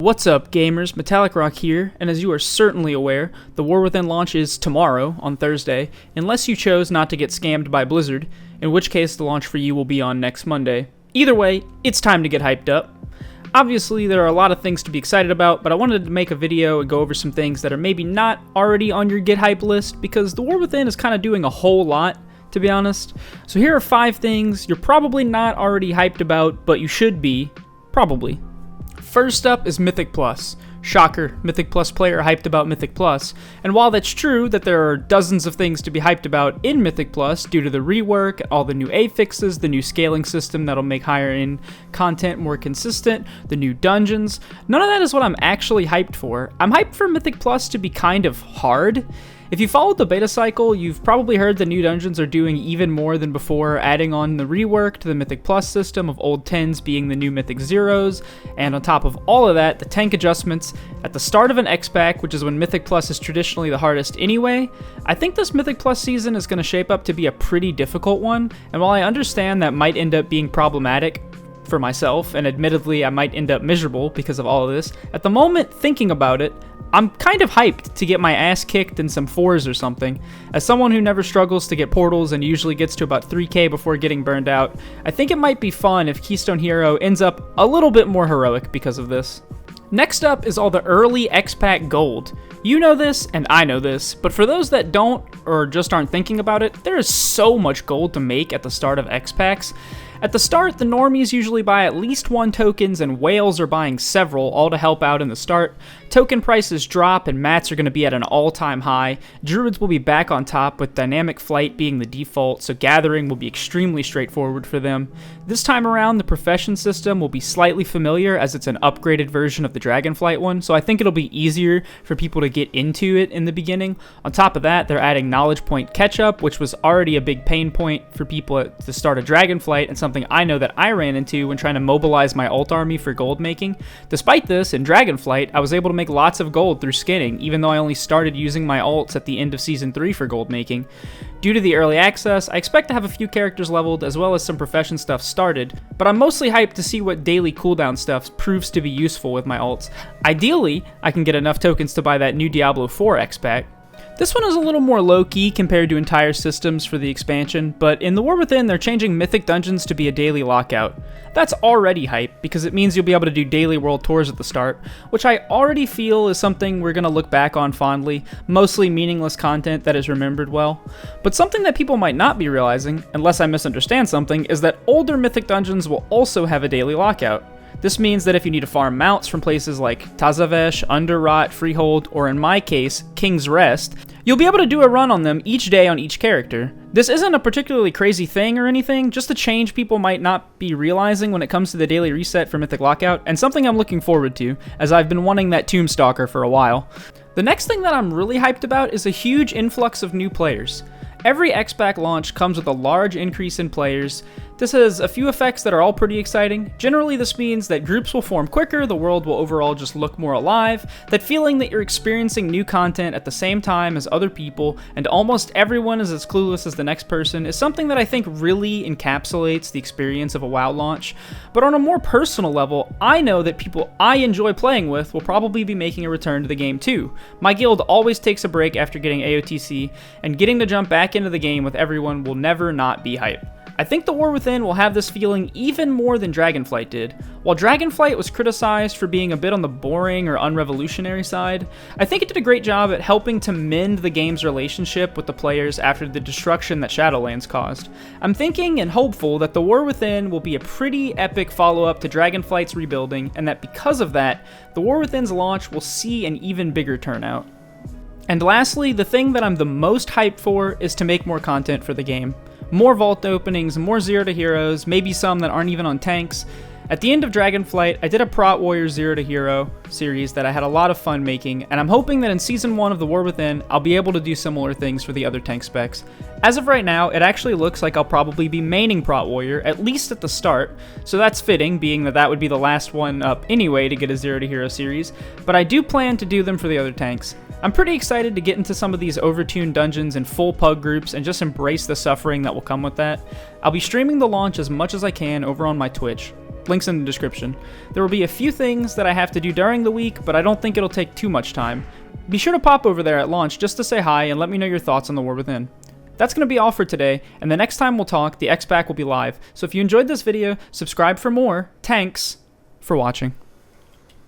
What's up, gamers? Metallic Rock here, and as you are certainly aware, the War Within launch is tomorrow, on Thursday, unless you chose not to get scammed by Blizzard, in which case the launch for you will be on next Monday. Either way, it's time to get hyped up. Obviously, there are a lot of things to be excited about, but I wanted to make a video and go over some things that are maybe not already on your get hype list, because the War Within is kind of doing a whole lot, to be honest. So here are 5 things you're probably not already hyped about, but you should be, probably. First up is Mythic Plus. Shocker, Mythic Plus player hyped about Mythic Plus. And while that's true that there are dozens of things to be hyped about in Mythic Plus due to the rework, all the new affixes, the new scaling system that'll make higher end content more consistent, the new dungeons, none of that is what I'm actually hyped for. I'm hyped for Mythic Plus to be kind of hard. If you followed the beta cycle, you've probably heard the new dungeons are doing even more than before, adding on the rework to the Mythic Plus system of old 10s being the new Mythic Zeros, and on top of all of that, the tank adjustments at the start of an X-Pack, which is when Mythic Plus is traditionally the hardest anyway. I think this Mythic Plus season is going to shape up to be a pretty difficult one, and while I understand that might end up being problematic for myself, and admittedly I might end up miserable because of all of this, at the moment, thinking about it, I'm kind of hyped to get my ass kicked in some 4s or something. As someone who never struggles to get portals and usually gets to about 3k before getting burned out, I think it might be fun if Keystone Hero ends up a little bit more heroic because of this. Next up is all the early X-Pack gold. You know this, and I know this, but for those that don't, or just aren't thinking about it, there is so much gold to make at the start of X-Packs. At the start, the normies usually buy at least 1 tokens, and whales are buying several, all to help out in the start. Token prices drop, and mats are going to be at an all-time high. Druids will be back on top, with dynamic flight being the default, so gathering will be extremely straightforward for them. This time around, the profession system will be slightly familiar, as it's an upgraded version of the Dragonflight one, so I think it'll be easier for people to get into it in the beginning. On top of that, they're adding knowledge point catch-up, which was already a big pain point for people at the start of Dragonflight, and something I know that I ran into when trying to mobilize my ult army for gold making. Despite this, in Dragonflight, I was able to make lots of gold through skinning, even though I only started using my ults at the end of Season 3 for gold making. Due to the early access, I expect to have a few characters leveled as well as some profession stuff started, but I'm mostly hyped to see what daily cooldown stuff proves to be useful with my ults. Ideally, I can get enough tokens to buy that new Diablo 4 X-Pack. This one is a little more low-key compared to entire systems for the expansion, but in the War Within, they're changing Mythic Dungeons to be a daily lockout. That's already hype, because it means you'll be able to do daily world tours at the start, which I already feel is something we're going to look back on fondly, mostly meaningless content that is remembered well. But something that people might not be realizing, unless I misunderstand something, is that older Mythic Dungeons will also have a daily lockout. This means that if you need to farm mounts from places like Tazavesh, Underrot, Freehold, or in my case, King's Rest, you'll be able to do a run on them each day on each character. This isn't a particularly crazy thing or anything, just a change people might not be realizing when it comes to the daily reset for Mythic Lockout, and something I'm looking forward to, as I've been wanting that Tombstalker for a while. The next thing that I'm really hyped about is a huge influx of new players. Every X-Pack launch comes with a large increase in players. This has a few effects that are all pretty exciting. Generally, this means that groups will form quicker, the world will overall just look more alive, that feeling that you're experiencing new content at the same time as other people, and almost everyone is as clueless as the next person, is something that I think really encapsulates the experience of a WoW launch. But on a more personal level, I know that people I enjoy playing with will probably be making a return to the game too. My guild always takes a break after getting AOTC, and getting to jump back into the game with everyone will never not be hype. I think the War Within will have this feeling even more than Dragonflight did. While Dragonflight was criticized for being a bit on the boring or unrevolutionary side, I think it did a great job at helping to mend the game's relationship with the players after the destruction that Shadowlands caused. I'm thinking and hopeful that the War Within will be a pretty epic follow-up to Dragonflight's rebuilding, and that because of that, the War Within's launch will see an even bigger turnout. And lastly, the thing that I'm the most hyped for is to make more content for the game. More vault openings, more Zero to Heroes, maybe some that aren't even on tanks. At the end of Dragonflight, I did a Prot Warrior Zero to Hero series that I had a lot of fun making, and I'm hoping that in Season 1 of the War Within, I'll be able to do similar things for the other tank specs. As of right now, it actually looks like I'll probably be maining Prot Warrior, at least at the start, so that's fitting, being that that would be the last one up anyway to get a Zero to Hero series, but I do plan to do them for the other tanks. I'm pretty excited to get into some of these overtuned dungeons and full pug groups and just embrace the suffering that will come with that. I'll be streaming the launch as much as I can over on my Twitch. Links in the description. There will be a few things that I have to do during the week, but I don't think it'll take too much time. Be sure to pop over there at launch just to say hi and let me know your thoughts on the War Within. That's going to be all for today, and the next time we'll talk, the X-Pack will be live. So if you enjoyed this video, subscribe for more. Thanks for watching.